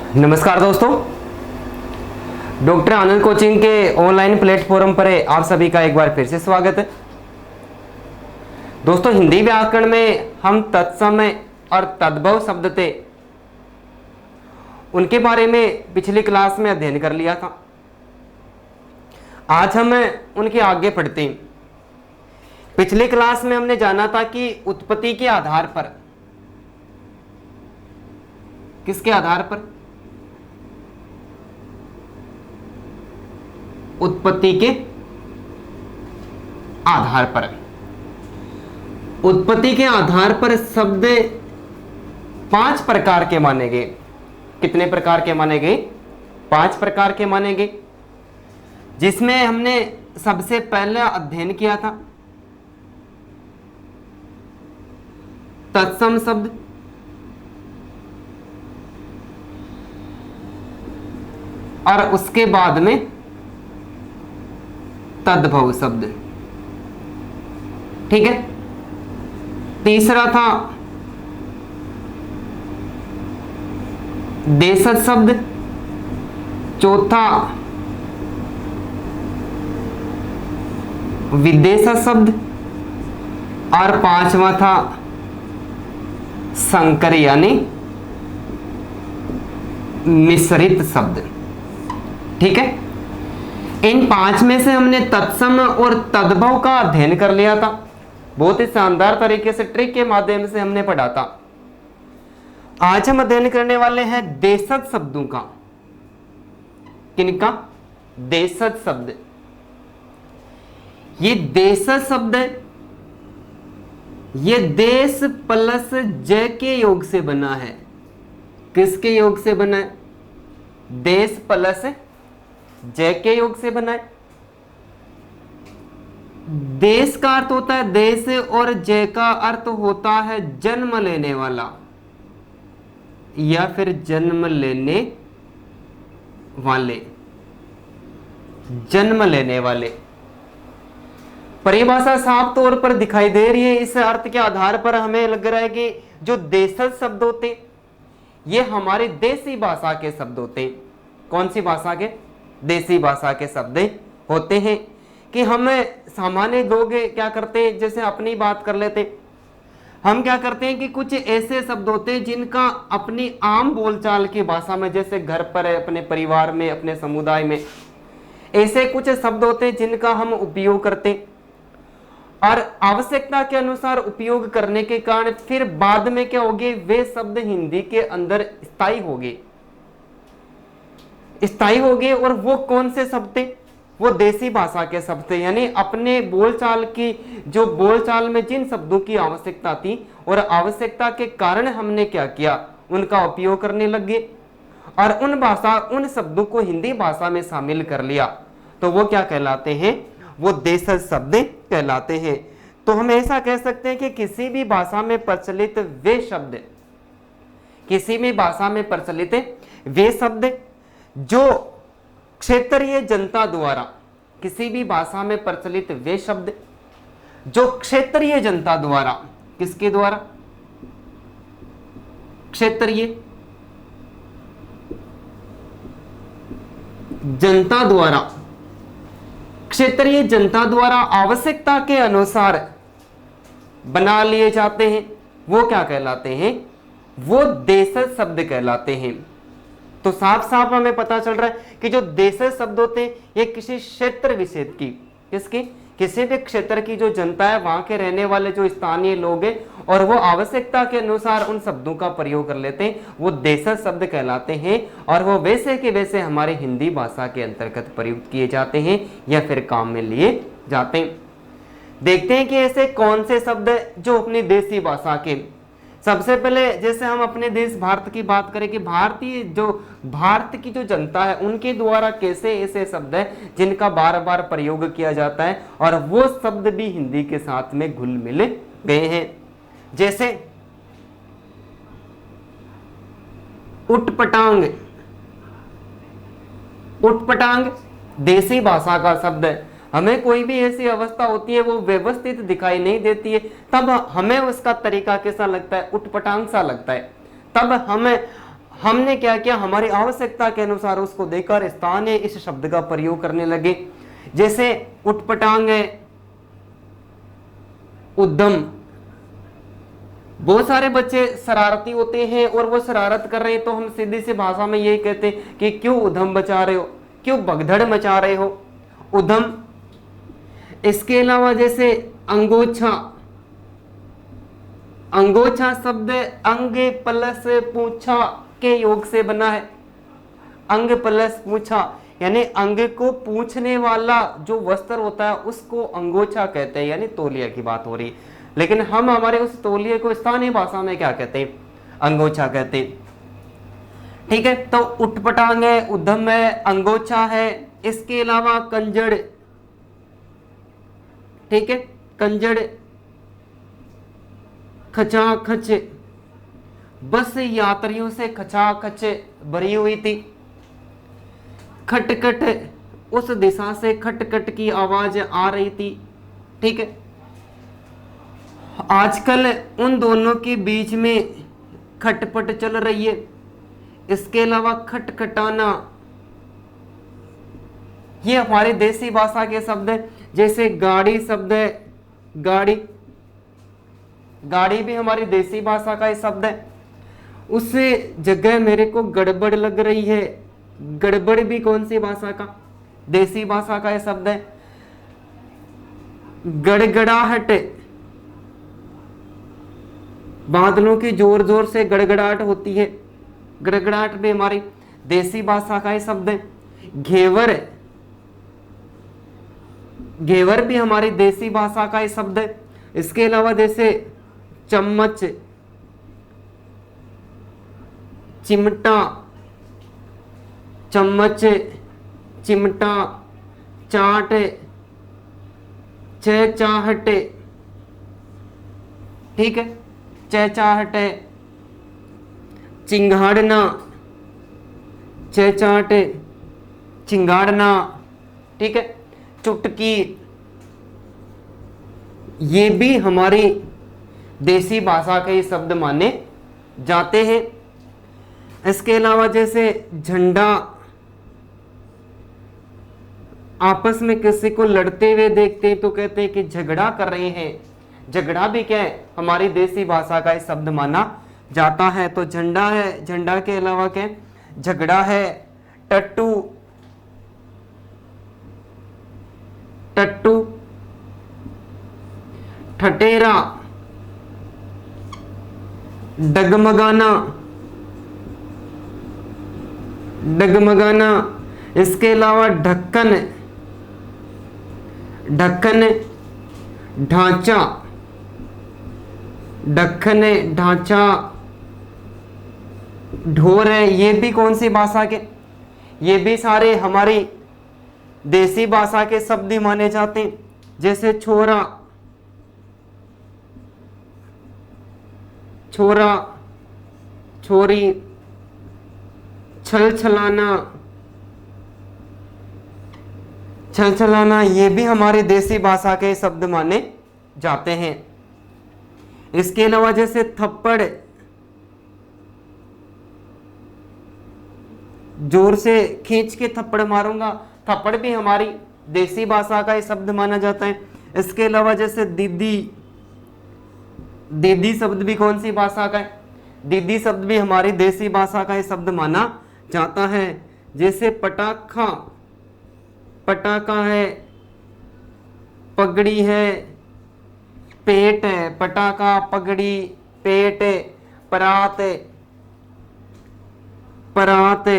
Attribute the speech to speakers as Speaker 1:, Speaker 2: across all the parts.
Speaker 1: नमस्कार दोस्तों, डॉक्टर आनंद कोचिंग के ऑनलाइन प्लेटफॉर्म पर आप सभी का एक बार फिर से स्वागत है। दोस्तों, हिंदी व्याकरण में हम तत्सम और तद्भव शब्द थे, उनके बारे में पिछली क्लास में अध्ययन कर लिया था। आज हम उनके आगे पढ़ते हैं। पिछली क्लास में हमने जाना था कि उत्पत्ति के आधार पर, किसके आधार पर? उत्पत्ति के आधार पर। उत्पत्ति के आधार पर शब्द 5 प्रकार के माने गए। कितने प्रकार के माने गए? 5 प्रकार के माने गए, जिसमें हमने सबसे पहले अध्ययन किया था तत्सम शब्द, और उसके बाद में तद्भव शब्द। ठीक है। तीसरा था देशज शब्द, चौथा विदेशज शब्द, और 5वां था संकर यानी मिश्रित शब्द। ठीक है। इन 5 में से हमने तत्सम और तद्भव का अध्ययन कर लिया था। बहुत ही शानदार तरीके से ट्रिक के माध्यम से हमने पढ़ा था। आज हम अध्ययन करने वाले हैं देशज शब्दों का। किनका? देशज शब्द। ये देशज शब्द ये देश प्लस जय के योग से बना है। किसके योग से बना है? देश प्लस जय के योग से बना है। देश का अर्थ होता है देश, और जय का अर्थ होता है जन्म लेने वाला या फिर जन्म लेने वाले। जन्म लेने वाले परिभाषा साफ तौर पर दिखाई दे रही है। इस अर्थ के आधार पर हमें लग रहा है कि जो देशज शब्द होते ये हमारी देसी भाषा के शब्द होते। कौन सी भाषा के? देसी भाषा के शब्द होते हैं। कि हम सामान्य लोग क्या करते हैं, जैसे अपनी बात कर लेते, हम क्या करते हैं कि कुछ ऐसे शब्द होते हैं जिनका अपनी आम बोलचाल की भाषा में, जैसे घर पर, अपने परिवार में, अपने समुदाय में, ऐसे कुछ शब्द होते हैं जिनका हम उपयोग करते हैं, और आवश्यकता के अनुसार उपयोग करने के कारण फिर बाद में क्या होगे, वे शब्द हिंदी के अंदर स्थायी होगे। और वो कौन से शब्द थे? वो देसी भाषा के शब्द थे, यानी अपने बोलचाल की, जो बोलचाल में जिन शब्दों की आवश्यकता थी और आवश्यकता के कारण हमने क्या किया, उनका उपयोग करने लग गए, और उन शब्दों को हिंदी भाषा में शामिल कर लिया, तो वो क्या कहलाते हैं? वो देशज शब्द कहलाते हैं। तो हम ऐसा कह सकते हैं कि किसी भी भाषा में प्रचलित वे शब्द, किसी भी भाषा में प्रचलित वे शब्द जो क्षेत्रीय जनता द्वारा, किसी भी भाषा में प्रचलित वे शब्द जो क्षेत्रीय जनता द्वारा, किसके द्वारा? क्षेत्रीय जनता द्वारा, क्षेत्रीय जनता द्वारा आवश्यकता के अनुसार बना लिए जाते हैं, वो क्या कहलाते हैं? वो देशज शब्द कहलाते हैं। तो साफ साफ हमें पता चल रहा है कि जो देशज शब्द होते हैं ये किसी क्षेत्र विशेष की, किसकी? किसी भी क्षेत्र की जो जनता है, वहां के रहने वाले जो स्थानीय लोग हैं, और वो आवश्यकता के अनुसार उन शब्दों का प्रयोग कर लेते हैं, वो देशज शब्द कहलाते हैं। और वो वैसे के वैसे हमारे हिंदी भाषा के अंतर्गत प्रयुक्त किए जाते हैं या फिर काम में लिए जाते हैं। देखते हैं कि ऐसे कौन से शब्द जो अपनी देसी भाषा के, सबसे पहले जैसे हम अपने देश भारत की बात करें कि भारत की जो जनता है उनके द्वारा कैसे ऐसे शब्द है जिनका बार बार प्रयोग किया जाता है, और वो शब्द भी हिंदी के साथ में घुल मिल गए हैं। जैसे उटपटांग। उटपटांग देसी भाषा का शब्द है। हमें कोई भी ऐसी अवस्था होती है वो व्यवस्थित दिखाई नहीं देती है, तब हमें उसका तरीका कैसा लगता है, उटपटांग सा लगता है। तब हमने क्या किया, हमारी आवश्यकता के अनुसार उसको देकर स्थानीय इस शब्द का प्रयोग करने लगे। जैसे उटपटांग है, उद्यम। बहुत सारे बच्चे शरारती होते हैं और वो शरारत कर रहे हैं, तो हम सीधी सी भाषा में यही कहते हैं कि क्यों उधम मचा रहे हो, क्यों भगदड़ मचा रहे हो, उधम। इसके अलावा जैसे अंगोछा, अंगोछा शब्द अंग प्लस पूंछा के योग से बना है। अंग प्लस पूंछा यानी अंग को पूछने वाला जो वस्त्र होता है उसको अंगोछा कहते हैं, यानी तौलिया की बात हो रही है। लेकिन हम हमारे उस तौलिए को स्थानीय भाषा में क्या कहते हैं, अंगोछा कहते हैं। ठीक है, तो उटपटांग है, उद्यम है, अंगोछा है। इसके अलावा कंजड़, ठीक है, कंजड़, खचाखच, बस यात्रियों से खचाखच भरी हुई थी। खटखट, उस दिशा से खटखट की आवाज आ रही थी। ठीक है, आजकल उन दोनों के बीच में खटपट चल रही है। इसके अलावा खटखटाना, ये हमारी देसी भाषा के शब्द है। जैसे गाड़ी शब्द है, गाड़ी, गाड़ी भी हमारी देसी भाषा का ही शब्द है। उस जगह मेरे को गड़बड़ लग रही है, गड़बड़ भी कौन सी भाषा का, देसी भाषा का यह शब्द है। गड़गड़ाहट, बादलों की जोर जोर से गड़गड़ाहट होती है, गड़गड़ाहट भी हमारी देसी भाषा का ही शब्द है। घेवर, घेवर भी हमारी देसी भाषा का ही शब्द है। इसके अलावा जैसे चम्मच, चिमटा, चम्मच, चिमटा, चाट, चहचाहट, ठीक है, चहचाहट, चिंगाड़ना, चहचाहट, चिंगाड़ना, ठीक है, चुटकी, ये भी हमारी देसी भाषा के शब्द माने जाते हैं। इसके अलावा जैसे झंडा, आपस में किसी को लड़ते हुए देखते हैं तो कहते हैं कि झगड़ा कर रहे हैं। झगड़ा भी क्या है, हमारी देसी भाषा का शब्द माना जाता है। तो झंडा है, झंडा के अलावा क्या, झगड़ा है। टट्टू, टट्टू, ठटेरा, डगमगाना, डगमगाना। इसके अलावा ढक्कन, ढक्कन, ढांचा, ढक्कन, ढांचा, ढोर है, ये भी कौन सी भाषा के, ये भी सारे हमारी देसी भाषा के शब्द ही माने जाते हैं। जैसे छोरा, छोरा, छोरी, छल छलाना, छल छलाना, ये भी हमारी देसी भाषा के शब्द माने जाते हैं। इसके अलावा जैसे थप्पड़, जोर से खींच के थप्पड़ मारूंगा, थप्पड़ भी हमारी देसी भाषा का शब्द माना जाता है। इसके अलावा जैसे दीदी, दीदी शब्द भी कौन सी भाषा का है, दीदी शब्द भी हमारी देसी भाषा का शब्द माना जाता है। जैसे पटाखा, पटाखा है, पगड़ी है, पेट है, पटाखा, पगड़ी, पेट, परात, परात,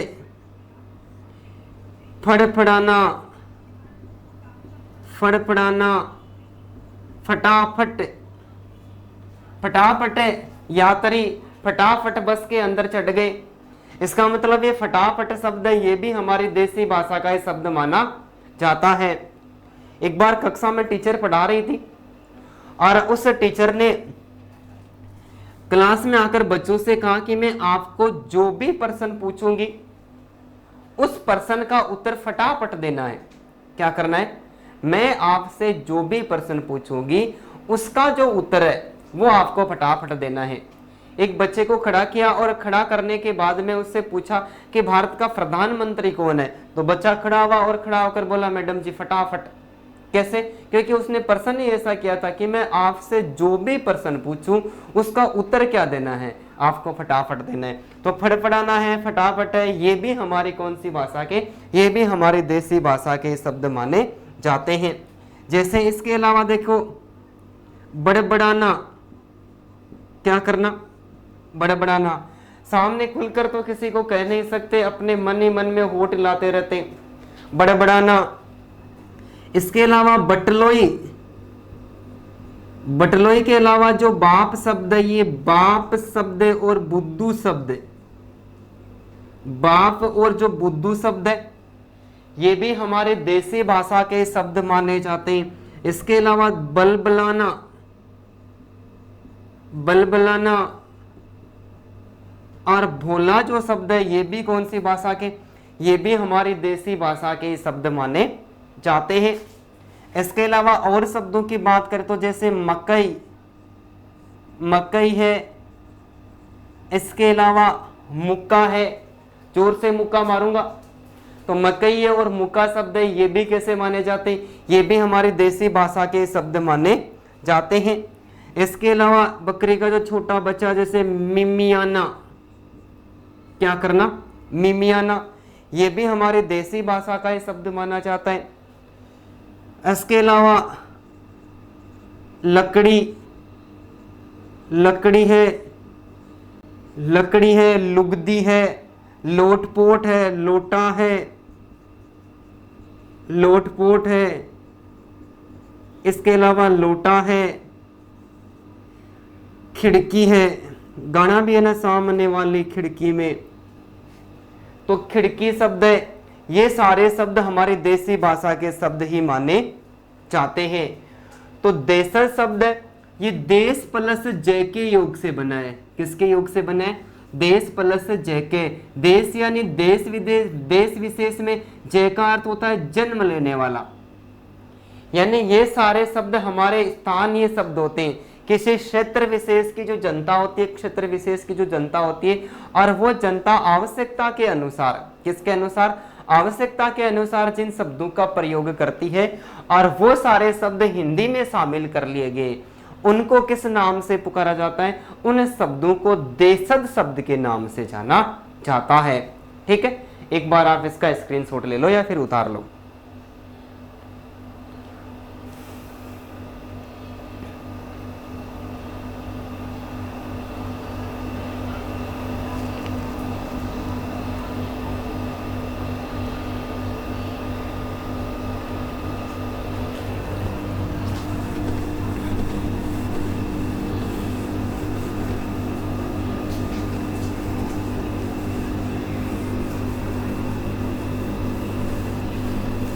Speaker 1: फड़फड़ाना, फड़फड़ाना, फटाफट, फटाफट, यात्री फटाफट बस के अंदर चढ़ गए। इसका मतलब ये फटाफट शब्द है, ये भी हमारी देसी भाषा का शब्द माना जाता है। एक बार कक्षा में टीचर पढ़ा रही थी और उस टीचर ने क्लास में आकर बच्चों से कहा कि मैं आपको जो भी प्रश्न पूछूंगी उस प्रश्न का उत्तर फटाफट देना है। क्या करना है, मैं आपसे जो भी प्रश्न पूछूंगी उसका जो उत्तर है वो आपको फटाफट देना है। एक बच्चे को खड़ा किया और खड़ा करने के बाद में उससे पूछा कि भारत का प्रधानमंत्री कौन है, तो बच्चा खड़ा हुआ और खड़ा होकर बोला मैडम जी फटाफट। कैसे? क्योंकि उसने प्रश्न ही ऐसा किया था कि मैं आपसे जो भी प्रश्न पूछूं उसका उत्तर क्या देना है, आपको फटाफट देना है। तो फड़फड़ाना है, फटाफट है, ये भी हमारी कौन सी भाषा के, ये भी हमारी देसी भाषा के शब्द माने जाते हैं। जैसे इसके अलावा देखो बड़बड़ाना, क्या करना? बड़बड़ाना। सामने खुलकर तो किसी को कह नहीं सकते, अपने मन ही मन में होठ लाते रहते, बड़बड़ाना। इसके अलावा बटलोई, बटलोई के अलावा जो बाप शब्द है, ये बाप शब्द और बुद्धू शब्द, बाप और जो बुद्धू शब्द है ये भी हमारे देसी भाषा के शब्द माने जाते हैं। इसके अलावा बलबलाना, बलबलाना और भोला जो शब्द है ये भी कौन सी भाषा के, ये भी हमारी देसी भाषा के शब्द माने जाते हैं। इसके अलावा और शब्दों की बात करें तो जैसे मकई, मकई है। इसके अलावा मुक्का है, जोर से मुक्का मारूंगा तो मकई है और मुक्का शब्द है, ये भी कैसे माने जाते हैं, ये भी हमारी देसी भाषा के शब्द माने जाते हैं। इसके अलावा बकरी का जो छोटा बच्चा जैसे मिमियाना, क्या करना? मिमियाना, ये भी हमारी देसी भाषा का ही शब्द माना जाता है। इसके अलावा लकड़ी, लकड़ी है, लकड़ी है, लुगदी है, लोटपोट है, लोटा है, लोटपोट है। इसके अलावा लोटा है, खिड़की है, गाना भी है ना सामने वाली खिड़की में, तो खिड़की शब्द है। ये सारे शब्द हमारी देसी भाषा के शब्द ही माने जाते हैं। तो देशज शब्द ये देश प्लस जय के योग से बना है। किसके योग से बना है? देश प्लस जय के। देश यानी देश विदेश, देश विशेष में जय का अर्थ होता है जन्म लेने वाला, यानी ये सारे शब्द हमारे स्थानीय शब्द होते हैं। किसी क्षेत्र विशेष की जो जनता होती है, क्षेत्र विशेष की जो जनता होती है, और वो जनता आवश्यकता के अनुसार, किसके अनुसार? आवश्यकता के अनुसार जिन शब्दों का प्रयोग करती है और वो सारे शब्द हिंदी में शामिल कर लिए गए, उनको किस नाम से पुकारा जाता है? उन शब्दों को देशज शब्द के नाम से जाना जाता है। ठीक है, एक बार आप इसका स्क्रीनशॉट ले लो या फिर उतार लो।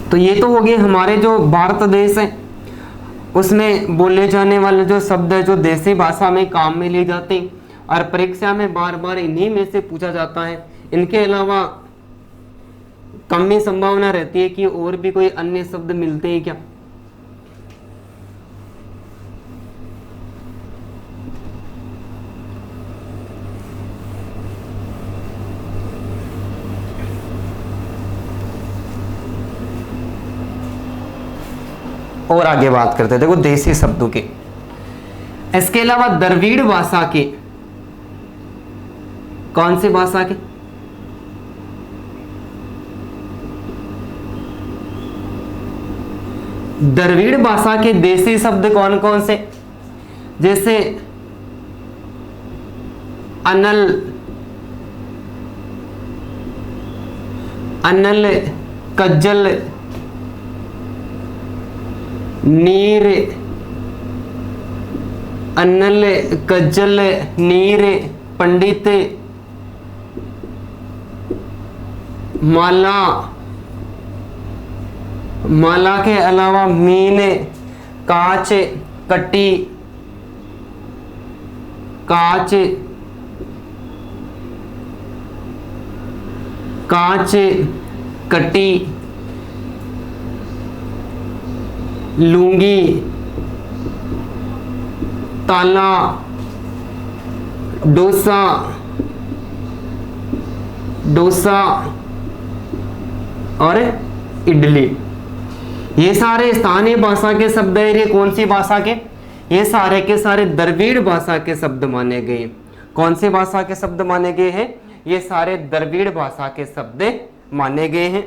Speaker 1: तो ये तो हो गए हमारे जो भारत देश है उसमें बोले जाने वाले जो शब्द है जो देसी भाषा में काम में लिए जाते हैं और परीक्षा में बार बार इन्हीं में से पूछा जाता है। इनके अलावा कम ही संभावना रहती है कि और भी कोई अन्य शब्द मिलते हैं क्या? और आगे बात करते हैं, देखो देसी शब्दों के। इसके अलावा द्रविड़ भाषा के, कौन सी भाषा के? द्रविड़ भाषा के देसी शब्द कौन कौन से? जैसे अनल, अनल, कज्जल, नीर, अनल, कज्जल, नीर, पंडित, माला, माला के अलावा मीन, कांच, कटी, कांच, कांच, कटी, लुंगी, ताला, डोसा, डोसा और इडली। ये सारे स्थानीय भाषा के शब्द है। ये कौन सी भाषा के? ये सारे के सारे द्रविड़ भाषा के शब्द माने गए। कौन सी भाषा के शब्द माने गए हैं? ये सारे द्रविड़ भाषा के शब्द माने गए हैं।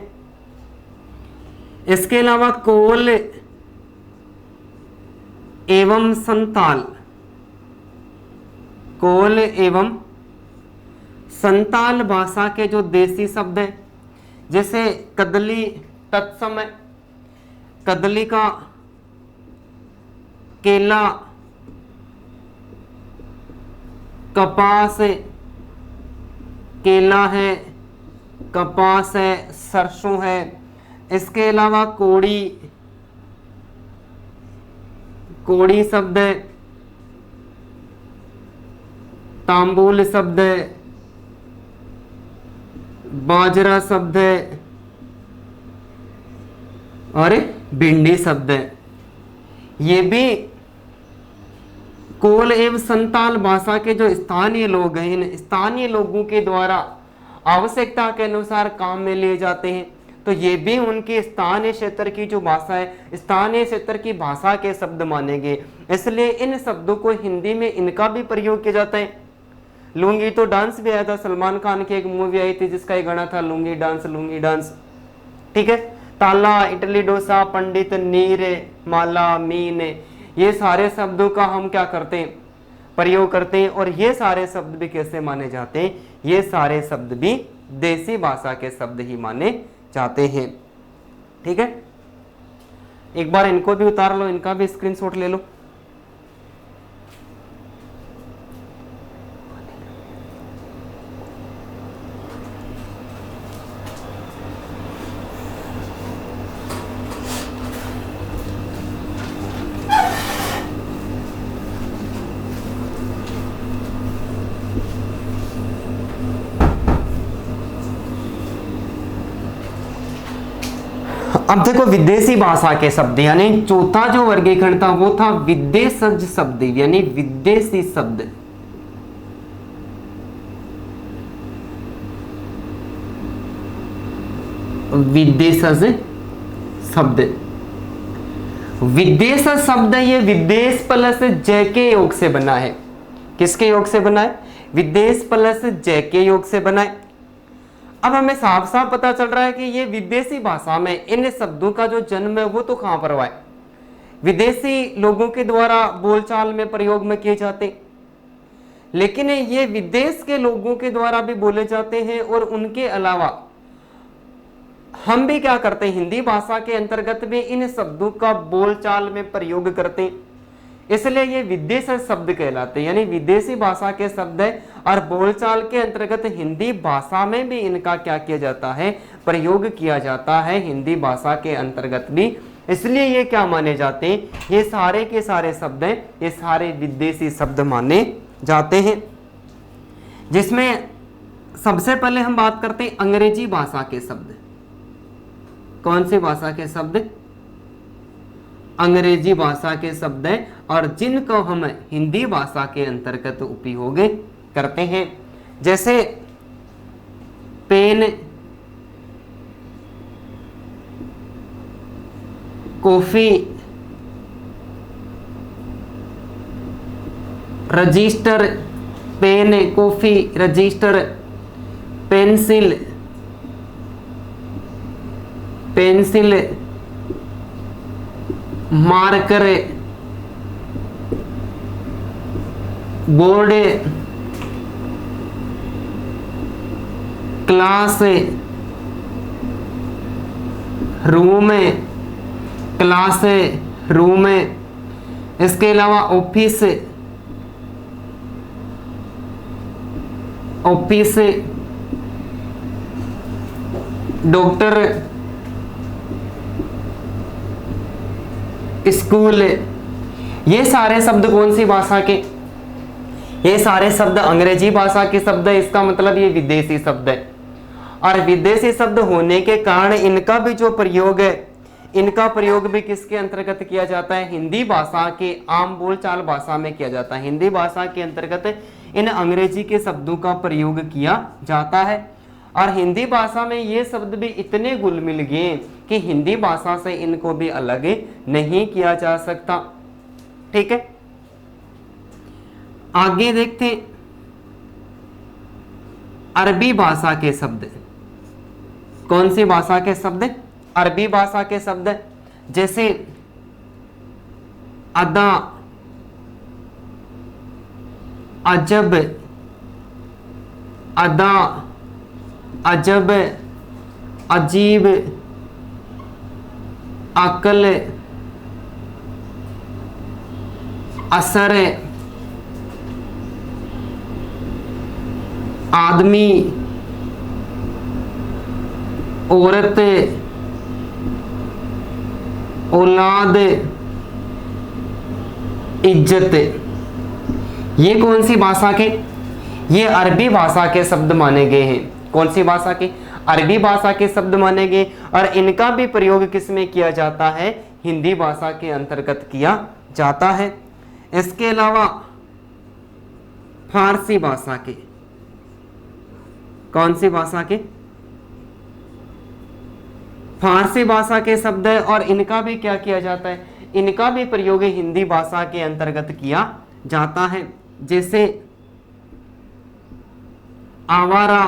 Speaker 1: इसके अलावा कोल एवं संताल, कोल एवं संताल भाषा के जो देसी शब्द हैं, जैसे कदली, तत्समय, कदली का केला, कपास, केला है, कपास है, सरसों है। इसके अलावा कोड़ी, कोड़ी शब्द है, तांबूल शब्द है, बाजरा शब्द है और भिंडी शब्द है। ये भी कोल एवं संताल भाषा के जो स्थानीय लोग हैं, इन स्थानीय लोगों के द्वारा आवश्यकता के अनुसार काम में लिए जाते हैं। तो ये भी उनके स्थानीय क्षेत्र की जो भाषा है, स्थानीय क्षेत्र की भाषा के शब्द माने गए। इसलिए इन शब्दों को हिंदी में इनका भी प्रयोग किया जाता है। लुंगी तो डांस भी आया था, सलमान खान की एक मूवी आई थी जिसका एक गाना था लुंगी डांस, लुंगी डांस। ठीक है। ताला, इडली, डोसा, पंडित, नीर, माला, मीन, ये सारे शब्दों का हम क्या करते हैं? प्रयोग करते हैं। और ये सारे शब्द भी कैसे माने जाते हैं? ये सारे शब्द भी देसी भाषा के शब्द ही माने जाते हैं। ठीक है। एक बार इनको भी उतार लो, इनका भी स्क्रीनशॉट ले लो। अब देखो विदेशी भाषा के शब्द, यानी चौथा जो वर्गीकरण था वो था विदेशज शब्द, यानी विदेशी शब्द। विदेशज शब्द, विदेश शब्द ये विदेश प्लस जय के योग से बना है। किसके योग से बना है? विदेश प्लस जय के योग से बना है। अब हमें साफ साफ पता चल रहा है कि ये विदेशी भाषा में इन शब्दों का जो जन्म है वो तो कहां पर हुआ है? विदेशी लोगों के द्वारा बोलचाल में प्रयोग में किए जाते, लेकिन ये विदेश के लोगों के द्वारा भी बोले जाते हैं। और उनके अलावा हम भी क्या करते हैं? हिंदी भाषा के अंतर्गत भी इन शब्दों का बोलचाल में प्रयोग करते हैं। इसलिए ये विदेश शब्द कहलाते हैं, यानी विदेशी भाषा के शब्द है। और बोलचाल के अंतर्गत हिंदी भाषा में भी इनका क्या किया जाता है? प्रयोग किया जाता है हिंदी भाषा के अंतर्गत भी। इसलिए ये क्या माने जाते हैं? ये सारे के सारे शब्द हैं, ये सारे विदेशी शब्द माने जाते हैं। जिसमें सबसे पहले हम बात करते हैं अंग्रेजी भाषा के शब्द। कौन सी भाषा के शब्द? अंग्रेजी भाषा के शब्द हैं, और जिनको हम हिंदी भाषा के अंतर्गत उपयोग करते हैं। जैसे pen, coffee, register, pen, coffee, register, pencil, pencil, marker, board, class, room, class room. इसके अलावा ऑफिस, ऑफिस, डॉक्टर, स्कूल। ये सारे शब्द कौन सी भाषा के? ये सारे शब्द अंग्रेजी भाषा के शब्द है। इसका मतलब ये विदेशी शब्द है। और विदेशी शब्द होने के कारण इनका भी जो प्रयोग है इनका प्रयोग भी किसके अंतर्गत किया जाता है? हिंदी भाषा के आम बोलचाल भाषा में किया जाता है। हिंदी भाषा के अंतर्गत इन अंग्रेजी के शब्दों का प्रयोग किया जाता है। और हिंदी भाषा में ये शब्द भी इतने घुल मिल गए कि हिंदी भाषा से इनको भी अलग नहीं किया जा सकता। ठीक है, आगे देखते अरबी भाषा के शब्द। कौन सी भाषा के शब्द? अरबी भाषा के शब्द। जैसे अदा, अजब, अदा, अजब, अजीब, अकल, असर, आदमी, औरत, औलाद, इज्जत। ये कौन सी भाषा के? ये अरबी भाषा के शब्द माने गए हैं। कौन सी भाषा के? अरबी भाषा के शब्द माने गए। और इनका भी प्रयोग किस में किया जाता है? हिंदी भाषा के अंतर्गत किया जाता है। इसके अलावा फारसी भाषा के। कौन सी भाषा के? फारसी भाषा के शब्द है और इनका भी क्या किया जाता है? इनका भी प्रयोग हिंदी भाषा के अंतर्गत किया जाता है। जैसे आवारा,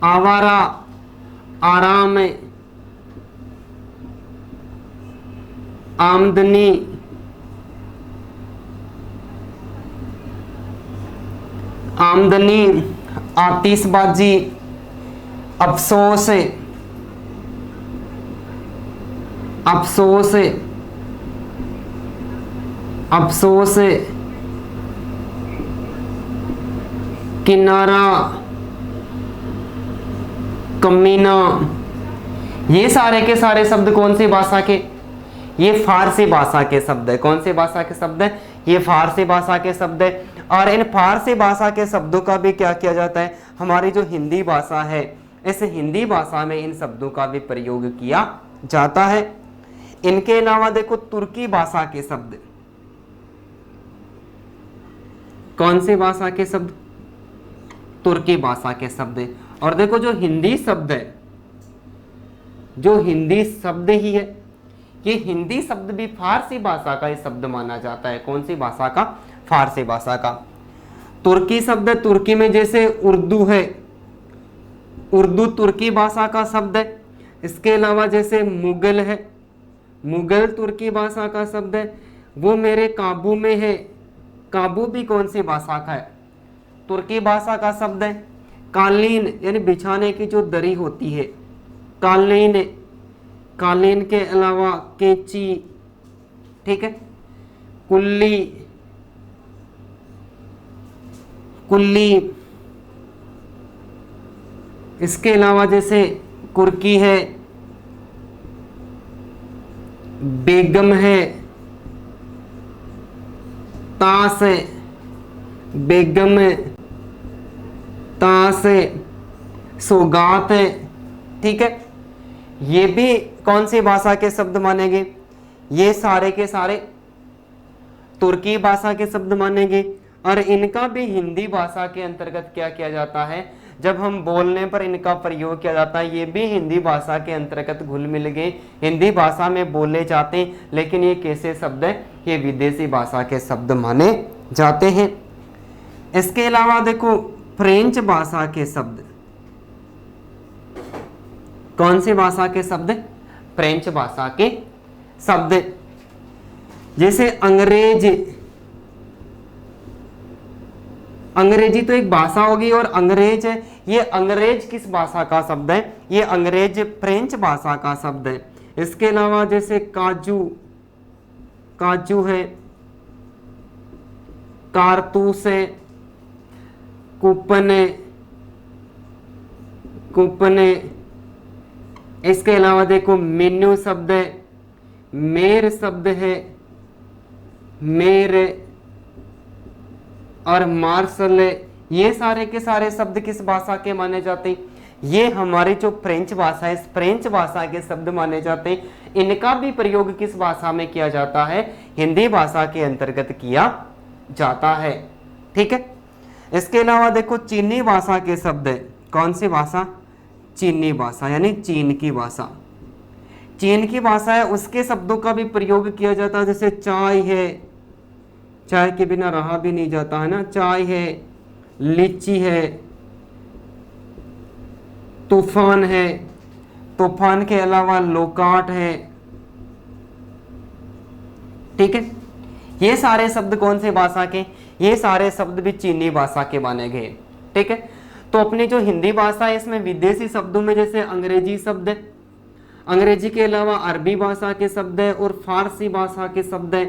Speaker 1: आवारा, आराम, आमदनी, आमदनी, आतिशबाजी, अफसोस, अफसोस, अफसोस, किनारा, कमीना। ये सारे के सारे शब्द कौन सी भाषा के? ये फारसी भाषा के शब्द है। कौन सी भाषा के शब्द है? ये फारसी भाषा के शब्द है। और इन फारसी भाषा के शब्दों का भी क्या किया जाता है? हमारी जो हिंदी भाषा है, इस हिंदी भाषा में इन शब्दों का भी प्रयोग किया जाता है। इनके अलावा देखो तुर्की भाषा के शब्द। कौन सी भाषा के शब्द? तुर्की भाषा के शब्द। और देखो जो हिंदी शब्द है, जो हिंदी शब्द ही है, ये हिंदी शब्द भी फारसी भाषा का ही शब्द माना जाता है। कौन सी भाषा का? फारसी भाषा का। तुर्की शब्द, तुर्की में जैसे उर्दू है, उर्दू तुर्की भाषा का शब्द है। इसके अलावा जैसे मुगल है, मुगल तुर्की भाषा का शब्द है। वो मेरे काबू में है, काबू भी कौन सी भाषा का है? तुर्की भाषा का शब्द है। कालीन यानी बिछाने की जो दरी होती है, कालीन। कालीन के अलावा कैंची, ठीक है, कुल्ली, कुल्ली। इसके अलावा जैसे कुर्की है, बेगम है, ताश है, बेगम है, ताश है, सौगात है। ठीक है, ये भी कौन सी भाषा के शब्द मानेंगे? ये सारे के सारे तुर्की भाषा के शब्द मानेंगे। और इनका भी हिंदी भाषा के अंतर्गत क्या किया जाता है? जब हम बोलने पर इनका प्रयोग किया जाता है, ये भी हिंदी भाषा के अंतर्गत घुल मिल गए, हिंदी भाषा में बोले जाते हैं। लेकिन ये कैसे शब्द है? ये विदेशी भाषा के शब्द माने जाते हैं। इसके अलावा देखो फ्रेंच भाषा के शब्द। कौन सी भाषा के शब्द? फ्रेंच भाषा के शब्द। जैसे अंग्रेज, अंग्रेजी तो एक भाषा होगी और अंग्रेज है। ये अंग्रेज किस भाषा का शब्द है? ये अंग्रेज फ्रेंच भाषा का शब्द है। इसके अलावा जैसे काजू, काजू है, कारतूस है, कूपन है, कूपन है। इसके अलावा देखो मेन्यू शब्द है, मेर शब्द है, मेर और मार्शल। ये सारे के सारे शब्द किस भाषा के माने जाते हैं? ये हमारी जो फ्रेंच भाषा है, इस फ्रेंच भाषा के शब्द माने जाते हैं। इनका भी प्रयोग किस भाषा में किया जाता है? हिंदी भाषा के अंतर्गत किया जाता है। ठीक है, इसके अलावा देखो चीनी भाषा के शब्द है। कौन सी भाषा? चीनी भाषा, यानी चीन की भाषा। चीन की भाषा है, उसके शब्दों का भी प्रयोग किया जाता है। जैसे चाय है, चाय के बिना रहा भी नहीं जाता है ना, चाय है, लीची है, तूफान है, तूफान के अलावा लोकाट है। ठीक है, ये सारे शब्द कौन से भाषा के? ये सारे शब्द भी चीनी भाषा के माने गए। ठीक है, तो अपनी जो हिंदी भाषा है इसमें विदेशी शब्दों में जैसे अंग्रेजी शब्द है, अंग्रेजी के अलावा अरबी भाषा के शब्द है और फारसी भाषा के शब्द है,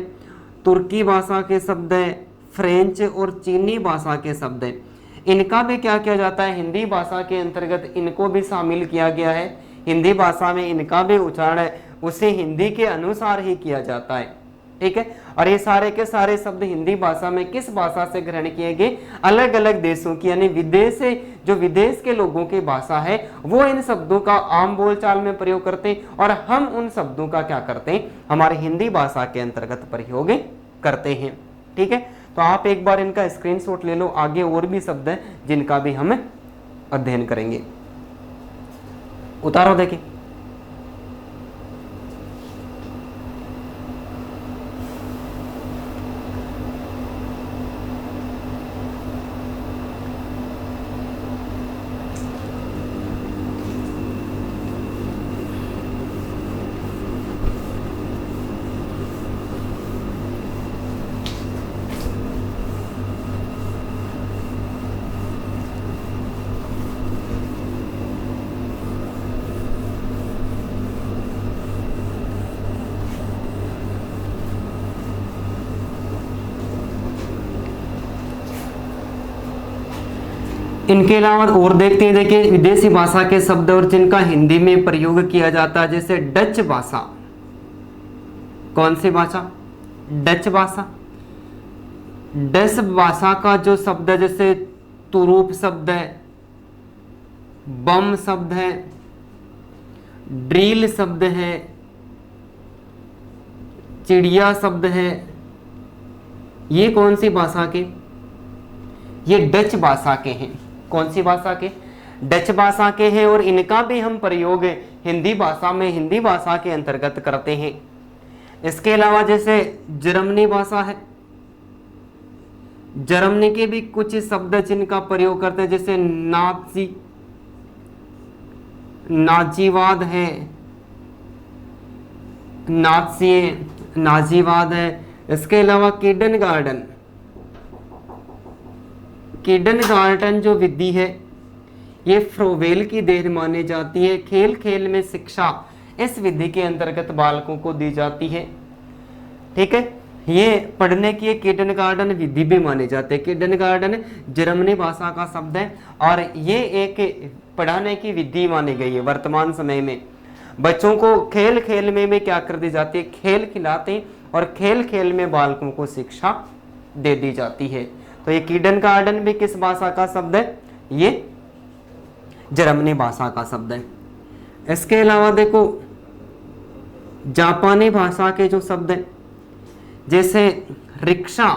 Speaker 1: तुर्की भाषा के शब्द है, फ्रेंच और चीनी भाषा के शब्द है। इनका भी क्या किया जाता है? हिंदी भाषा के अंतर्गत इनको भी शामिल किया गया है। हिंदी भाषा में इनका भी उच्चारण है उसे हिंदी के अनुसार ही किया जाता है। ठीक है, और ये सारे के सारे शब्द हिंदी भाषा में किस भाषा से ग्रहण किए गए? अलग अलग देशों की, यानी विदेश से, जो विदेश के लोगों की भाषा है वो इन शब्दों का आम बोलचाल में प्रयोग करते हैं और हम उन शब्दों का क्या करते हैं? हमारी हिंदी भाषा के अंतर्गत प्रयोग करते हैं। ठीक है, तो आप एक बार इनका स्क्रीनशॉट ले लो, आगे और भी शब्द हैं जिनका भी हम अध्ययन करेंगे। उतारो देखिए। इनके अलावा और देखते हैं, देखिए विदेशी भाषा के शब्द और जिनका हिंदी में प्रयोग किया जाता है, जैसे डच भाषा। कौन सी भाषा? डच भाषा। डच भाषा का जो शब्द है, जैसे तुरूप शब्द है, बम शब्द है, ड्रिल शब्द है, चिड़िया शब्द है, ये कौन सी भाषा के? ये डच भाषा के हैं। कौन सी भाषा के? डच भाषा के हैं और इनका भी हम प्रयोग हिंदी भाषा में, हिंदी भाषा के अंतर्गत करते हैं। इसके अलावा जैसे जर्मनी भाषा है, जर्मनी के भी कुछ शब्द जिनका प्रयोग करते हैं, जैसे नाजी, नाजीवाद है, नाजी, नाजीवाद है। इसके अलावा किडन गार्डन, किडन गार्डन जो विधि है ये फ्रोवेल की देन मानी जाती है। खेल खेल में शिक्षा इस विधि के अंतर्गत बालकों को दी जाती है। ठीक है, ये पढ़ने की किडन गार्डन विधि भी माने जाते हैं। किडन गार्डन जर्मनी भाषा का शब्द है और ये एक पढ़ाने की विधि मानी गई है। वर्तमान समय में बच्चों को खेल खेल में क्या कर दी जाती है? खेल खिलाते हैं और खेल खेल में बालकों को शिक्षा दे दी जाती है। तो ये किडन गार्डन भी किस भाषा का शब्द है? ये जर्मनी भाषा का शब्द है। इसके अलावा देखो जापानी भाषा के जो शब्द हैं, जैसे रिक्शा,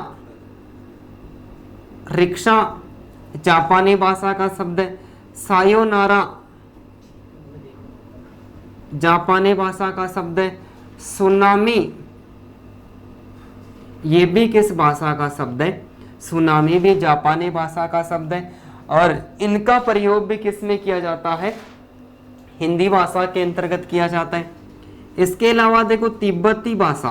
Speaker 1: रिक्शा जापानी भाषा का शब्द है। सायोनारा जापानी भाषा का शब्द है। सुनामी ये भी किस भाषा का शब्द है? सुनामी भी जापानी भाषा का शब्द है और इनका प्रयोग भी किस में किया जाता है? हिंदी भाषा के अंतर्गत किया जाता है। इसके अलावा देखो तिब्बती भाषा,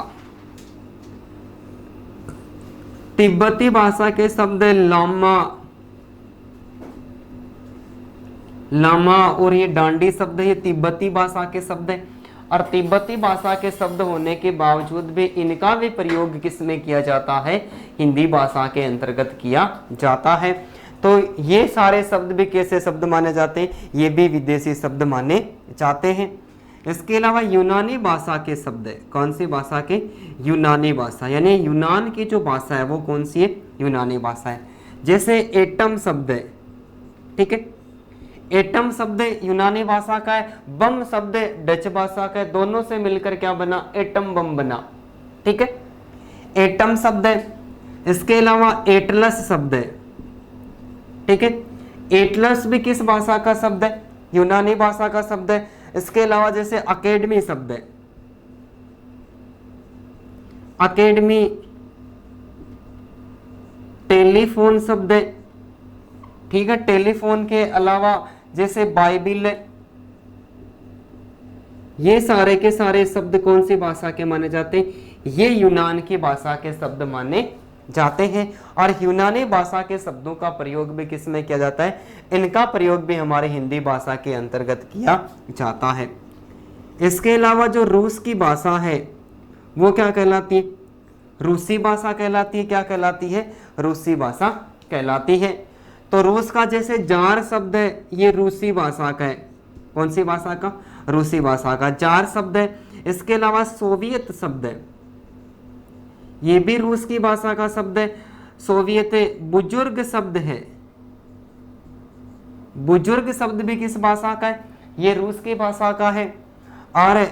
Speaker 1: तिब्बती भाषा के शब्द है लामा, लामा और ये डांडी शब्द है, ये तिब्बती भाषा के शब्द है। और तिब्बती भाषा के शब्द होने के बावजूद भी इनका भी प्रयोग किस में किया जाता है? हिंदी भाषा के अंतर्गत किया जाता है। तो ये सारे शब्द भी कैसे शब्द माने जाते हैं? ये भी विदेशी शब्द माने जाते हैं। इसके अलावा यूनानी भाषा के शब्द है। कौन सी भाषा के? यूनानी भाषा, यानी यूनान की जो भाषा है वो कौन सी है? यूनानी भाषा है। जैसे एटम शब्द है, ठीक है, एटम शब्द यूनानी भाषा का है, बम शब्द डच भाषा का है, दोनों से मिलकर क्या बना, एटम बम बना। ठीक है, एटम शब्द है। इसके अलावा एटलस शब्द है। ठीक है, एटलस भी किस भाषा का शब्द है, यूनानी भाषा का शब्द है। इसके अलावा जैसे अकेडमी शब्द है, अकेडमी टेलीफोन शब्द है। ठीक है, टेलीफोन के अलावा जैसे बाइबिल, ये सारे के सारे शब्द कौन सी भाषा के माने जाते हैं, ये यूनान की भाषा के शब्द माने जाते हैं। और यूनानी भाषा के शब्दों का प्रयोग भी किस में किया जाता है, इनका प्रयोग भी हमारे हिंदी भाषा के अंतर्गत किया जाता है। इसके अलावा जो रूस की भाषा है वो क्या कहलाती है, रूसी भाषा कहलाती है। क्या कहलाती है, रूसी भाषा कहलाती है। तो रूस का जैसे जार शब्द है, ये रूसी भाषा का है। कौन सी भाषा का, रूसी भाषा का जार शब्द है। इसके अलावा सोवियत शब्द है, ये भी रूस की भाषा का शब्द है। सोवियत बुजुर्ग शब्द है, बुजुर्ग शब्द भी किस भाषा का है, ये रूस की भाषा का है। और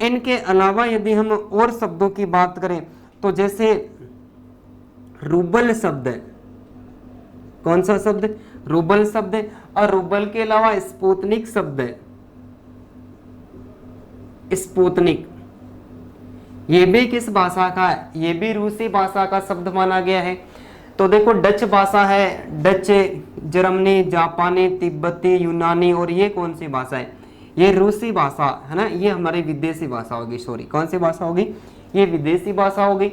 Speaker 1: इनके अलावा यदि हम और शब्दों की बात करें तो जैसे रूबल शब्द है, कौन सा शब्द, रूबल शब्द है। और रूबल के अलावा स्पुतनिक शब्द है, स्पुतनिक, ये भी किस भाषा का है, ये भी रूसी भाषा का शब्द माना गया है। तो देखो डच भाषा है, डच, जर्मनी, जापानी, तिब्बती, यूनानी, और ये कौन सी भाषा है, ये रूसी भाषा है ना, ये हमारी विदेशी भाषा होगी। सॉरी, कौन सी भाषा होगी, ये विदेशी भाषा होगी।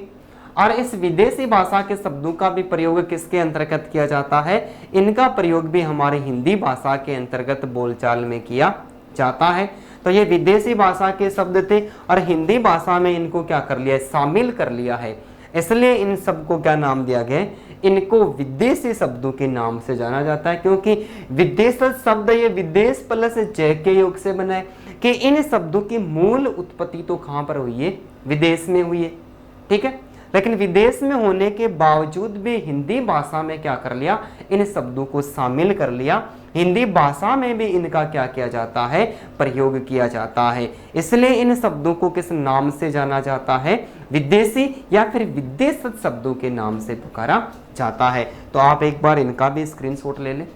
Speaker 1: और इस विदेशी भाषा के शब्दों का भी प्रयोग किसके अंतर्गत किया जाता है, इनका प्रयोग भी हमारी हिंदी भाषा के अंतर्गत बोलचाल में किया जाता है। तो ये विदेशी भाषा के शब्द थे और हिंदी भाषा में इनको क्या कर लिया है, शामिल कर लिया है। इसलिए इन सबको क्या नाम दिया गया, इनको विदेशी शब्दों के नाम से जाना जाता है। क्योंकि विदेश शब्द ये विदेश प्लस जय के योग से बना है कि इन शब्दों की मूल उत्पत्ति तो कहाँ पर हुई है, विदेश में हुई है। ठीक है, लेकिन विदेश में होने के बावजूद भी हिंदी भाषा में क्या कर लिया, इन शब्दों को शामिल कर लिया। हिंदी भाषा में भी इनका क्या किया जाता है, प्रयोग किया जाता है। इसलिए इन शब्दों को किस नाम से जाना जाता है, विदेशी या फिर विदेशज शब्दों के नाम से पुकारा जाता है। तो आप एक बार इनका भी स्क्रीनशॉट ले लें।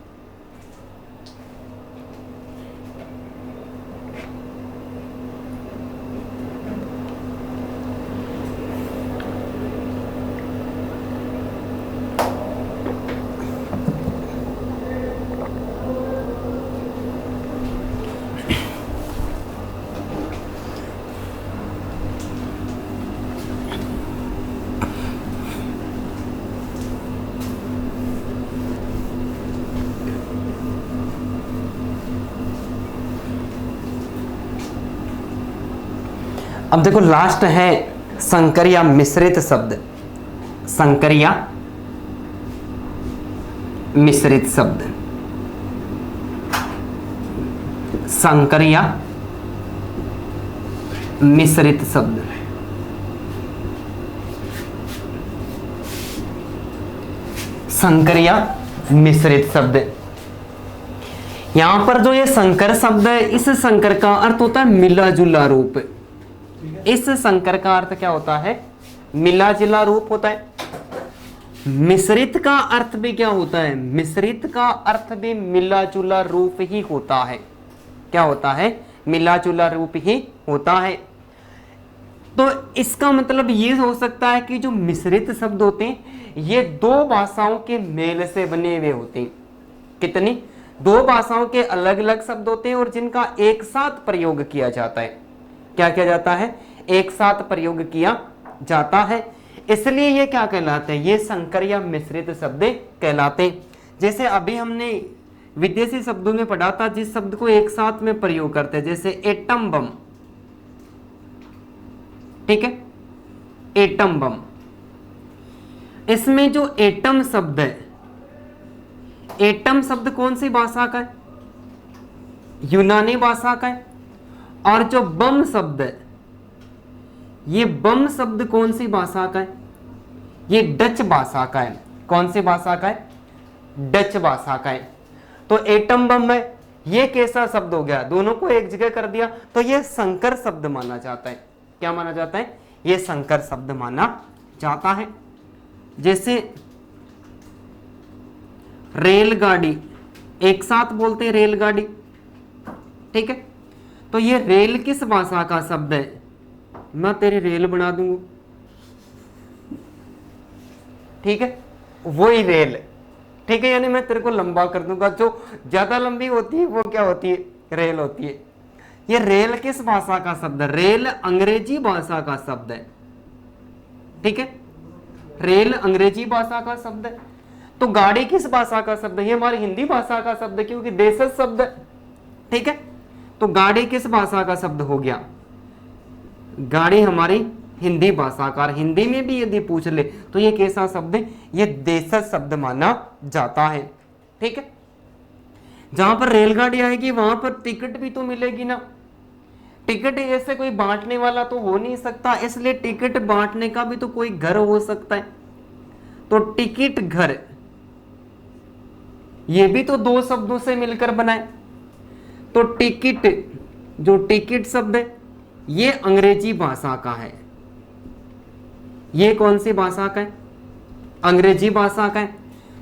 Speaker 1: अब देखो लास्ट है संकर या मिश्रित शब्द, संकर या मिश्रित शब्द, संकर या मिश्रित शब्द। संकर या मिश्रित शब्द, यहां पर जो ये संकर शब्द है, इस संकर का अर्थ होता है मिला जुला रूप। इस संकर का अर्थ क्या होता है, मिला जुला रूप होता है। मिश्रित का अर्थ भी क्या होता है, मिश्रित का अर्थ भी मिला जुला रूप ही होता है। क्या होता है, मिला जुला रूप ही होता है। तो इसका मतलब ये हो सकता है कि जो मिश्रित शब्द होते हैं ये दो भाषाओं के मेल से बने हुए होते हैं। कितनी, दो भाषाओं के अलग अलग शब्द होते हैं और जिनका एक साथ प्रयोग किया जाता है। क्या किया जाता है, एक साथ प्रयोग किया जाता है। इसलिए ये क्या कहलाते हैं, ये संकर या मिश्रित शब्द कहलाते हैं। जैसे अभी हमने विदेशी शब्दों में पढ़ा था जिस शब्द को एक साथ में प्रयोग करते हैं, जैसे एटम बम। ठीक है, एटम बम, इसमें जो एटम शब्द है, एटम शब्द कौन सी भाषा का है, यूनानी भाषा का है। और जो बम शब्द है, ये बम शब्द कौन सी भाषा का है, ये डच भाषा का है। कौन सी भाषा का है, डच भाषा का है। तो एटम बम है, ये कैसा शब्द हो गया, दोनों को एक जगह कर दिया तो ये संकर शब्द माना जाता है। क्या माना जाता है? ये संकर शब्द माना जाता है। जैसे रेलगाड़ी, एक साथ बोलते हैं रेलगाड़ी, ठीक है। तो ये रेल किस भाषा का शब्द है? मैं तेरी रेल बना दूंगा, ठीक है, वही रेल, ठीक है, यानी मैं तेरे को लंबा कर दूंगा। जो ज्यादा लंबी होती है वो क्या होती है? रेल होती है। ये रेल किस भाषा का शब्द है? रेल अंग्रेजी भाषा का शब्द है, ठीक है, रेल अंग्रेजी भाषा का शब्द है। तो गाड़ी किस भाषा का शब्द है? ये हमारी हिंदी भाषा का शब्द है, क्योंकि देशज शब्द है, ठीक है। तो गाड़ी किस भाषा का शब्द हो गया? गाड़ी हमारी हिंदी भाषा का। हिंदी में भी यदि पूछ ले तो ये कैसा शब्द है? ये देशज शब्द माना जाता है, ठीक है। जहां पर रेलगाड़ी आएगी वहां पर टिकट भी तो मिलेगी ना। टिकट ऐसे कोई बांटने वाला तो हो नहीं सकता, इसलिए टिकट बांटने का भी तो कोई घर हो सकता है। तो टिकट घर, ये भी तो दो शब्दों से मिलकर बनाए। तो टिकट, जो टिकट शब्द है ये अंग्रेजी भाषा का है। ये कौन सी भाषा का है? अंग्रेजी भाषा का है।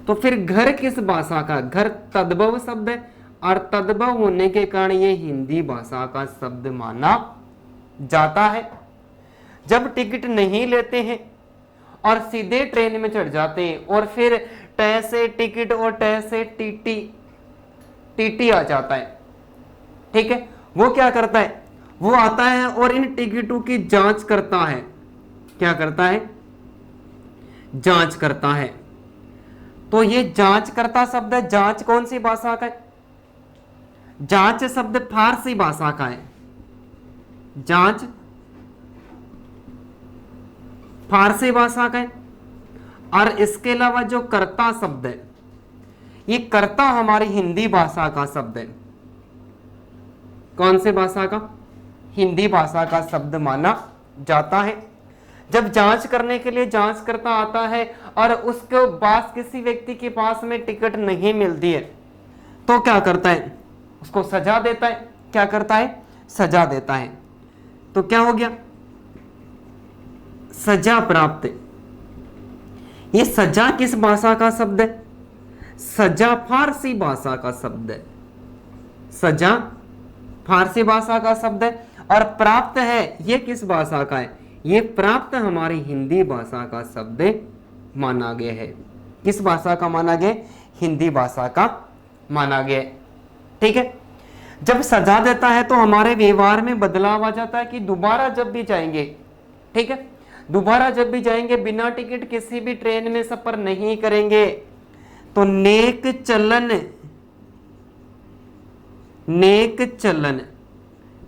Speaker 1: तो फिर घर किस भाषा का? घर तद्भव शब्द है, और तद्भव होने के कारण ये हिंदी भाषा का शब्द माना जाता है। जब टिकट नहीं लेते हैं और सीधे ट्रेन में चढ़ जाते हैं और फिर ट से टिकट और ट से टीटी, टीटी आ जाता है, ठीक है, वो क्या करता है? वो आता है और इन टिकटों की जांच करता है। क्या करता है? जांच करता है। तो ये जांच करता शब्द है, जांच कौन सी भाषा का है? जांच शब्द फारसी भाषा का है। जांच फारसी भाषा का है। और इसके अलावा जो कर्ता शब्द है, ये कर्ता हमारी हिंदी भाषा का शब्द है। कौन से भाषा का? हिंदी भाषा का शब्द माना जाता है। जब जांच करने के लिए जांच करता आता है और उसके पास किसी व्यक्ति के पास में टिकट नहीं मिलती है तो क्या करता है? उसको सजा देता है। क्या करता है? सजा देता है। तो क्या हो गया? सजा प्राप्त। ये सजा किस भाषा का शब्द है? सजा फारसी भाषा का शब्द है। सजा फारसी भाषा का शब्द है। और प्राप्त है ये किस भाषा का है? ये प्राप्त हमारी हिंदी भाषा का शब्द माना गया है। किस भाषा का माना गया? हिंदी भाषा का माना गया, ठीक है। जब सजा देता है तो हमारे व्यवहार में बदलाव आ जाता है कि दोबारा जब भी जाएंगे, ठीक है, दोबारा जब भी जाएंगे बिना टिकट किसी भी ट्रेन में सफर नहीं करेंगे। तो नेक चलन, नेक चलन,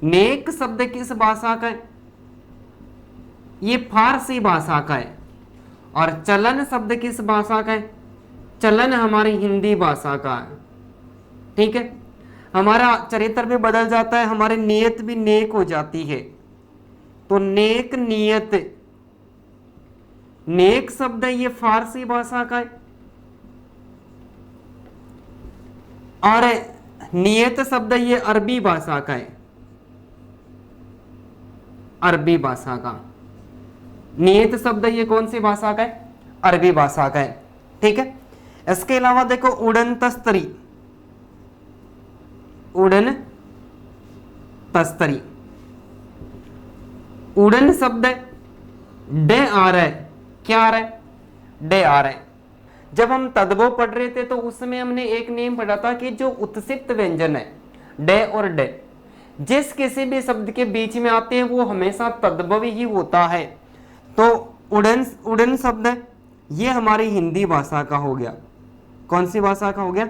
Speaker 1: नेक शब्द किस भाषा का है? ये फारसी भाषा का है। और चलन शब्द किस भाषा का है? चलन हमारी हिंदी भाषा का है, ठीक है। हमारा चरित्र भी बदल जाता है, हमारी नियत भी नेक हो जाती है। तो नेक नियत, नेक शब्द है ये फारसी भाषा का है। और नियत शब्द ये अरबी भाषा का है। अरबी भाषा का नियत शब्द ये कौन सी भाषा का है? अरबी भाषा का है, ठीक है। इसके अलावा देखो उड़न तस्तरी, उड़न तस्तरी, उड़न शब्द डे आ रहा है। क्या आ रहा है? डे आ रहा है। जब हम तद्भव पढ़ रहे थे तो उसमें हमने एक नियम पढ़ा था कि जो उत्सित व्यंजन है डे और डे, जिस किसी भी शब्द के बीच में आते हैं वो हमेशा तद्भव ही होता है। तो उड़न, उड़न शब्द है ये हमारी हिंदी भाषा का हो गया। कौन सी भाषा का हो गया?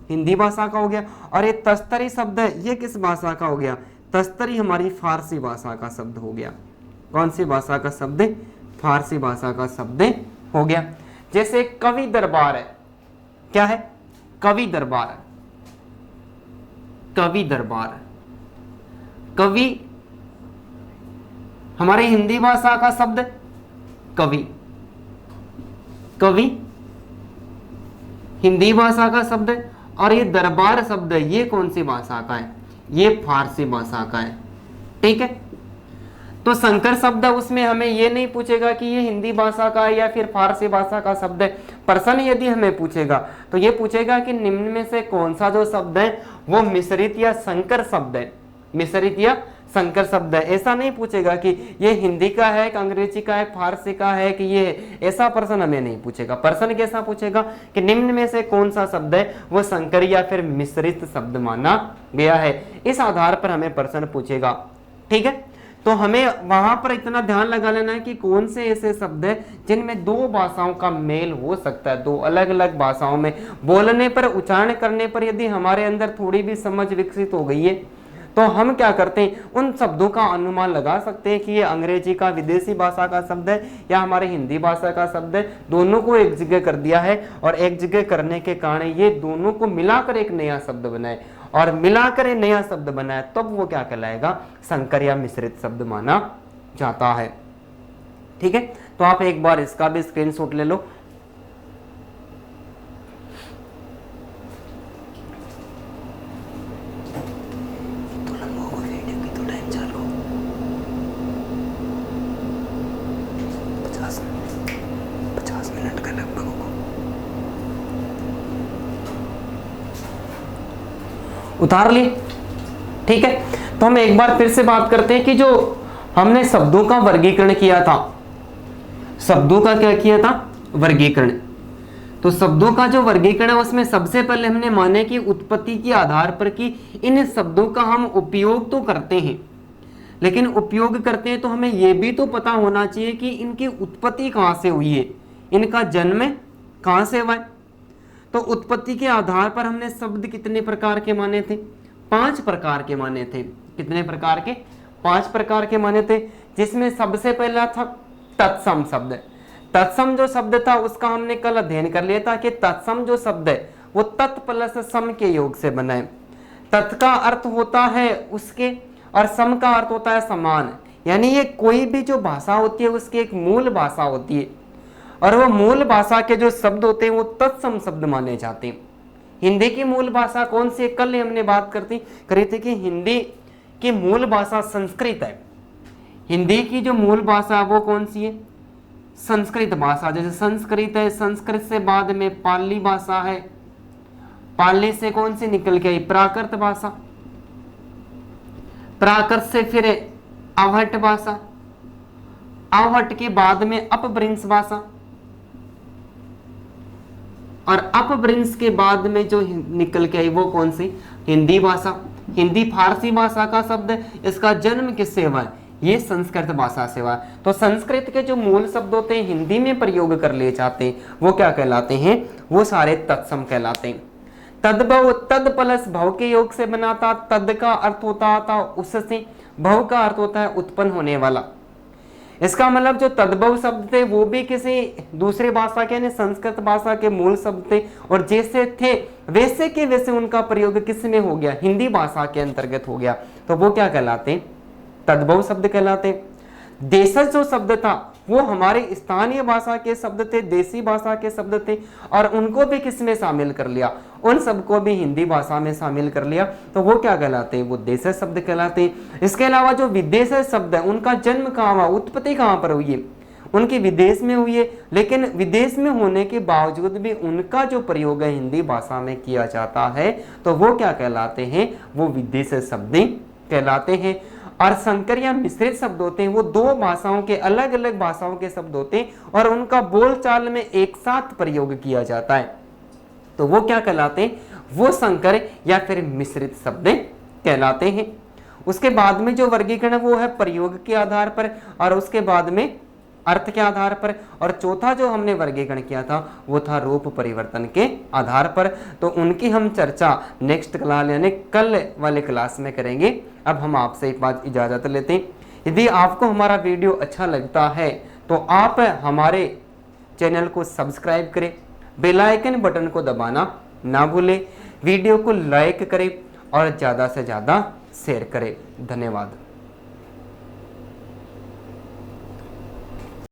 Speaker 1: हिंदी भाषा का हो गया। और ये तस्तरी शब्द है ये किस भाषा का हो गया? तस्तरी हमारी फारसी भाषा का शब्द हो गया। कौन सी भाषा का शब्द? फारसी भाषा का शब्द हो गया। जैसे कवि दरबार है, क्या है? कवि दरबार, कवि दरबार, कवि हमारी हिंदी भाषा का शब्द कवि, कवि हिंदी भाषा का शब्द है। और ये दरबार शब्द है, ये कौन सी भाषा का है? ये फारसी भाषा का है। ठीक है, तो संकर शब्द उसमें हमें ये नहीं पूछेगा कि ये हिंदी भाषा का है या फिर फारसी भाषा का शब्द है। प्रश्न यदि हमें पूछेगा तो ये पूछेगा कि निम्न में से कौन सा जो शब्द है वो मिश्रित या संकर शब्द है, मिश्रित या संकर शब्द है। ऐसा नहीं पूछेगा कि ये हिंदी का है, कि अंग्रेजी का है, फारसी का है, कि ये, ऐसा प्रश्न हमें नहीं पूछेगा। प्रश्न कैसा पूछेगा कि निम्न में से कौन सा शब्द है वो संकर या फिर मिश्रित शब्द माना गया है। इस आधार पर हमें प्रश्न पूछेगा। ठीक है, तो हमें वहां पर इतना ध्यान लगा लेना है कि कौन से ऐसे शब्द है जिनमें दो भाषाओं का मेल हो सकता है। दो अलग अलग भाषाओं में बोलने पर, उच्चारण करने पर यदि हमारे अंदर थोड़ी भी समझ विकसित हो गई है तो हम क्या करते हैं, उन शब्दों का अनुमान लगा सकते हैं कि ये अंग्रेजी का, विदेशी भाषा का शब्द है या हमारे हिंदी भाषा का शब्द है। दोनों को एक जगह कर दिया है और एक जगह करने के कारण ये दोनों को मिलाकर एक नया शब्द बनाए, और मिलाकर एक नया शब्द बनाए, तब वो क्या कहलाएगा, संकर या मिश्रित शब्द माना जाता है। ठीक है, तो आप एक बार इसका भी स्क्रीनशॉट ले लो। उतार लिए। ठीक है, तो हम एक बार फिर से बात करते हैं कि जो हमने शब्दों का वर्गीकरण किया था, शब्दों का क्या किया था, वर्गीकरण। तो शब्दों का जो वर्गीकरण है उसमें सबसे पहले हमने माने कि उत्पत्ति के आधार पर कि इन शब्दों का हम उपयोग तो करते हैं, लेकिन उपयोग करते हैं तो हमें यह भी तो पता होना चाहिए कि इनकी उत्पत्ति कहां से हुई है, इनका जन्म कहां से हुआ है। तो उत्पत्ति के आधार पर हमने शब्द कितने प्रकार के माने थे, 5 प्रकार के माने थे। कितने प्रकार के, 5 प्रकार के माने थे, जिसमें सबसे पहला था तत्सम शब्द। तत्सम जो शब्द था उसका हमने कल अध्ययन कर लिया था कि तत्सम जो शब्द है वो तत् प्लस सम के योग से बना है। तत् का अर्थ होता है उसके और सम का अर्थ होता है समान, यानी ये कोई भी जो भाषा होती है उसकी एक मूल भाषा होती है और वो मूल भाषा के जो शब्द होते हैं वो तत्सम शब्द माने जाते हैं। हिंदी की मूल भाषा कौन सी है, कल हमने बात करी थी कि हिंदी की मूल भाषा संस्कृत है। हिंदी की जो मूल भाषा है वो कौन सी है, संस्कृत भाषा। जैसे संस्कृत है, संस्कृत से बाद में पाली भाषा है, पाली से कौन सी निकल के आई, प्राकृत भाषा, प्राकृत से फिर अवहट भाषा, अवहट के बाद में अपभ्रंश भाषा, और अपभ्रंश के बाद में जो निकल के आई वो कौन सी, हिंदी भाषा। हिंदी फारसी भाषा का शब्द है, इसका जन्म किससे हुआ है, ये संस्कृत भाषा से हुआ। तो संस्कृत के जो मूल शब्द होते हैं हिंदी में प्रयोग कर लिए जाते हैं वो क्या कहलाते हैं, वो सारे तत्सम कहलाते हैं। तद्भव, तद प्लस भव के योग से बना था। तद का अर्थ होता था उससे, भव का अर्थ होता है उत्पन्न होने वाला। इसका मतलब जो तद्भव शब्द थे वो भी किसी दूसरी भाषा के, संस्कृत भाषा के मूल शब्द थे, और जैसे थे वैसे के वैसे उनका प्रयोग किस में हो गया, हिंदी भाषा के अंतर्गत हो गया, तो वो क्या कहलाते, तद्भव शब्द कहलाते। देशज जो शब्द था वो हमारे स्थानीय भाषा के शब्द थे, देसी भाषा के शब्द थे, और उनको भी किस में शामिल कर लिया, उन सबको भी हिंदी भाषा में शामिल कर लिया, तो वो क्या कहलाते हैं, वो देशज शब्द कहलाते हैं। इसके अलावा जो विदेशज शब्द है उनका जन्म कहाँ हुआ, उत्पत्ति कहाँ पर हुई है, उनकी विदेश में हुई है, लेकिन विदेश में होने के बावजूद भी उनका जो प्रयोग है हिंदी भाषा में किया जाता है, तो वो क्या कहलाते हैं, वो विदेशज शब्द कहलाते हैं। और संकर या मिश्रित शब्द होते हैं वो दो भाषाओं के, अलग अलग भाषाओं के शब्द होते हैं और उनका बोलचाल में एक साथ प्रयोग किया जाता है, तो वो क्या कहलाते हैं, वो संकर या फिर मिश्रित शब्द कहलाते हैं। उसके बाद में जो वर्गीकरण वो है प्रयोग के आधार पर, और उसके बाद में अर्थ के आधार पर, और चौथा जो हमने वर्गीकरण किया था वो था रूप परिवर्तन के आधार पर। तो उनकी हम चर्चा नेक्स्ट क्लास यानी कल वाले क्लास में करेंगे। अब हम आपसे एक बात इजाज़त लेते हैं। यदि आपको हमारा वीडियो अच्छा लगता है तो आप हमारे चैनल को सब्सक्राइब करें, बेल आइकन बटन को दबाना ना भूलें, वीडियो को लाइक करें और ज़्यादा से ज़्यादा शेयर करें। धन्यवाद।